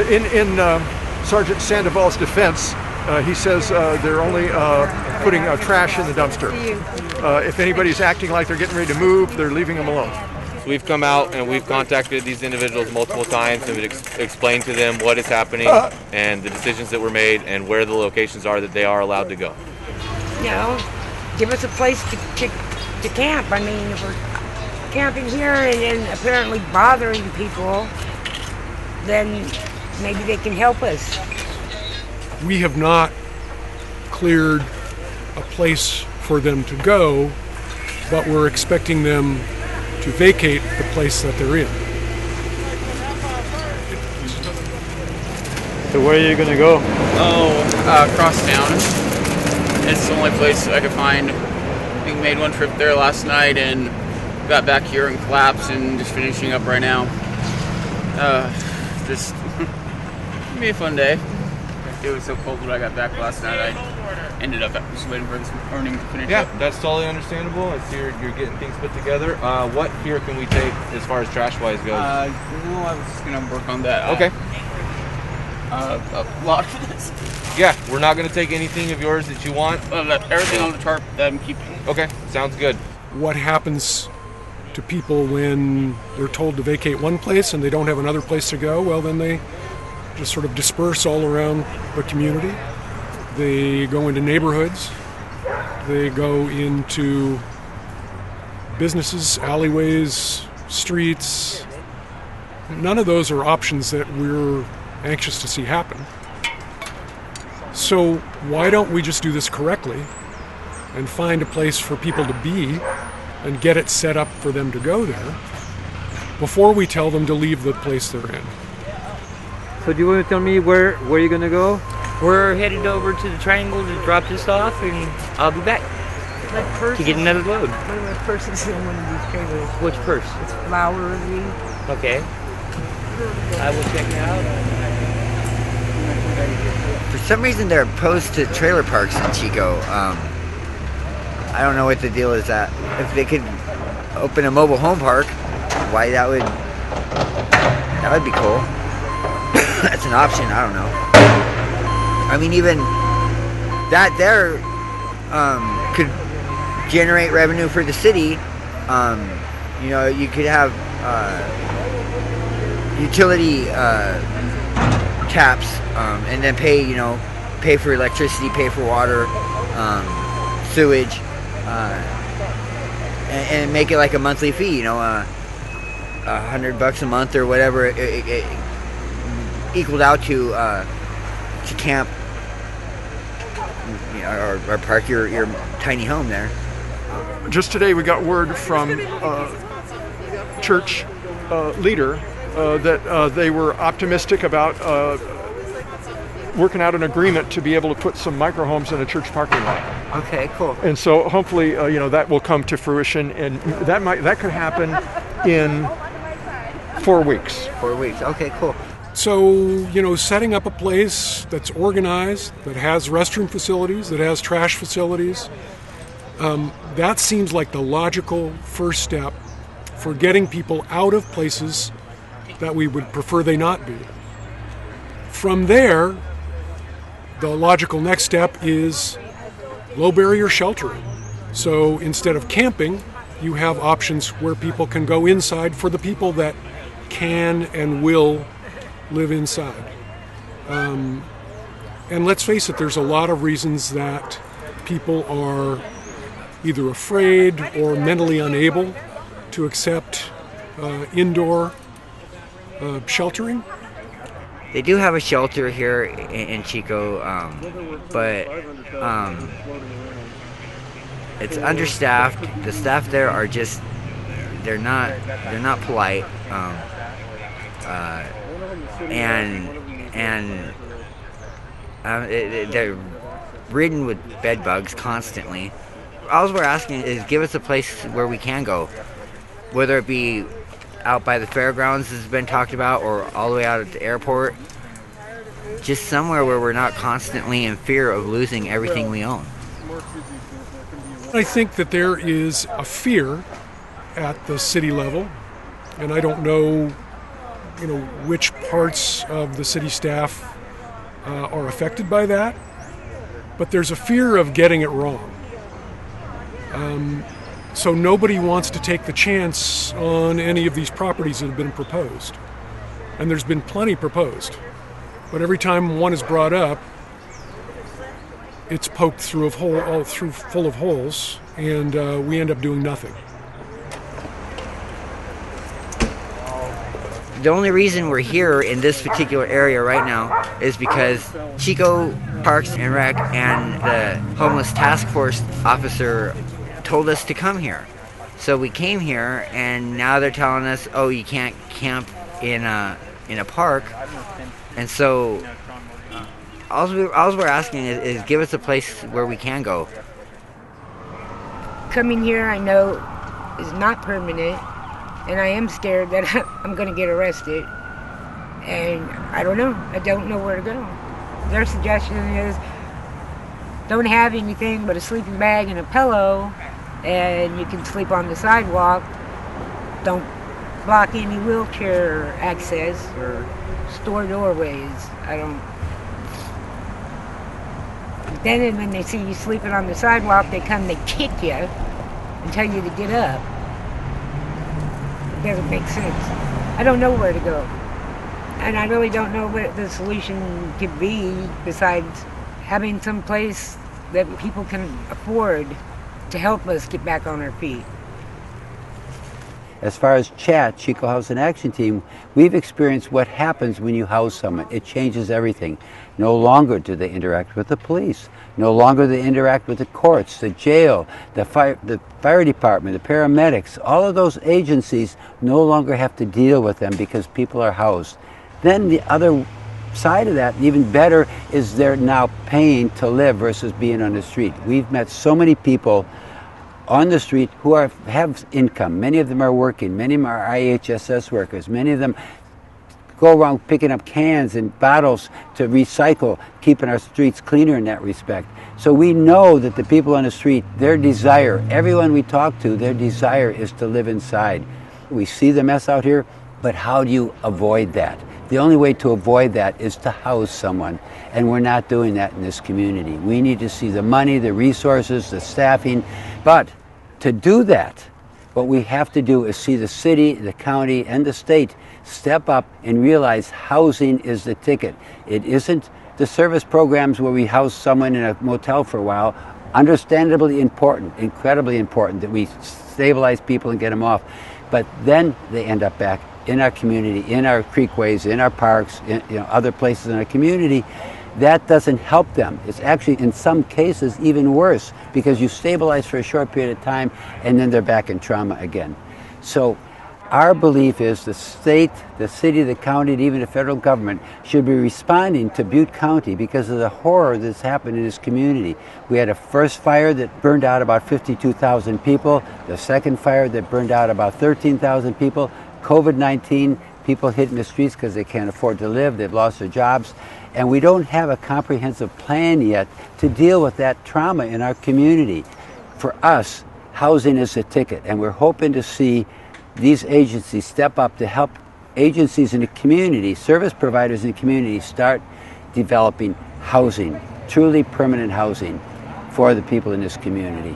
In Sergeant Sandoval's defense, he says they're only putting trash in the dumpster. If anybody's acting like they're getting ready to move, they're leaving them alone. We've come out and we've contacted these individuals multiple times and we've explained to them what is happening and the decisions that were made and where the locations are that they are allowed to go. You know, give us a place to camp. I mean, if we're camping here and apparently bothering people, then maybe they can help us. We have not cleared a place for them to go, but we're expecting them to vacate the place that they're in. So where are you going to go? Across town. It's the only place I could find. We made one trip there last night and got back here and collapsed and just finishing up right now. Just it'll be a fun day. It was so cold when I got back last night. I ended up just waiting for this morning to finish up. Yeah, that's totally understandable. I see you're getting things put together. What here can we take as far as trash-wise goes? I was just going to work on that. Okay. A lot for this. Yeah, we're not going to take anything of yours that you want. Everything on the tarp that I'm keeping. Okay, sounds good. What happens to people when they're told to vacate one place and they don't have another place to go? Well, then they just sort of disperse all around the community. They go into neighborhoods. They go into businesses, alleyways, streets. None of those are options that we're anxious to see happen. So why don't we just do this correctly and find a place for people to be and get it set up for them to go there before we tell them to leave the place they're in. So do you want to tell me where you're going to go? We're headed over to the Triangle to drop this off, and I'll be back to get another load. One of my purses in one of these trailers. Which purse? It's flowery. Okay. I will check it out. For some reason, they're opposed to trailer parks in Chico. I don't know what the deal is that. If they could open a mobile home park, why that would be cool. That's an option. I don't know. I mean, even that there could generate revenue for the city. You know, you could have utility taps and then pay for electricity, pay for water, sewage, and make it like a monthly fee. You know, $100 a month or whatever it equaled out to camp, you know, or park your tiny home there. Just today we got word from church leader that they were optimistic about working out an agreement to be able to put some microhomes in a church parking lot. Okay, cool. And so hopefully, that will come to fruition, and that could happen in 4 weeks. 4 weeks. Okay, cool. So, setting up a place that's organized, that has restroom facilities, that has trash facilities, that seems like the logical first step for getting people out of places that we would prefer they not be. From there, the logical next step is low barrier sheltering. So instead of camping, you have options where people can go inside for the people that can and will live inside. And let's face it, there's a lot of reasons that people are either afraid or mentally unable to accept indoor sheltering. They do have a shelter here in Chico, but it's understaffed. The staff there are just they're not polite, they're ridden with bed bugs constantly. All we're asking is give us a place where we can go, whether it be out by the fairgrounds as has been talked about or all the way out at the airport. Just somewhere where we're not constantly in fear of losing everything we own. I think that there is a fear at the city level, and I don't know which parts of the city staff are affected by that, but there's a fear of getting it wrong. So nobody wants to take the chance on any of these properties that have been proposed. And there's been plenty proposed. But every time one is brought up, it's poked through full of holes, and we end up doing nothing. The only reason we're here in this particular area right now is because Chico Parks and Rec and the homeless task force officer told us to come here. So we came here, and now they're telling us, oh, you can't camp in a park. And so all we're asking is give us a place where we can go. Coming here, I know, is not permanent, and I am scared that I'm going to get arrested. And I don't know. I don't know where to go. Their suggestion is don't have anything but a sleeping bag and a pillow, and you can sleep on the sidewalk. Don't block any wheelchair access or store doorways. Then when they see you sleeping on the sidewalk, they come, they kick you and tell you to get up. It doesn't make sense. I don't know where to go. And I really don't know what the solution could be besides having some place that people can afford to help us get back on our feet. As far as Chico Housing Action Team, we've experienced what happens when you house someone. It changes everything. No longer do they interact with the police. No longer they interact with the courts, the jail, the fire department, the paramedics. All of those agencies no longer have to deal with them because people are housed. Then the other side of that, even better, is they're now paying to live versus being on the street. We've met so many people on the street who have income. Many of them are working. Many of them are IHSS workers. Many of them go around picking up cans and bottles to recycle, keeping our streets cleaner in that respect. So we know that the people on the street, their desire, everyone we talk to, their desire is to live inside. We see the mess out here, but how do you avoid that? The only way to avoid that is to house someone, and we're not doing that in this community. We need to see the money, the resources, the staffing, but to do that, what we have to do is see the city, the county, and the state step up and realize housing is the ticket. It isn't the service programs where we house someone in a motel for a while. Understandably important, incredibly important that we stabilize people and get them off, but then they end up back in our community, in our creekways, in our parks, in other places in our community. That doesn't help them. It's actually, in some cases, even worse, because you stabilize for a short period of time and then they're back in trauma again. So our belief is the state, the city, the county, and even the federal government should be responding to Butte County because of the horror that's happened in this community. We had a first fire that burned out about 52,000 people, the second fire that burned out about 13,000 people, COVID-19, people hitting the streets because they can't afford to live, they've lost their jobs, and we don't have a comprehensive plan yet to deal with that trauma in our community. For us, housing is a ticket, and we're hoping to see these agencies step up to help agencies in the community, service providers in the community, start developing housing, truly permanent housing for the people in this community.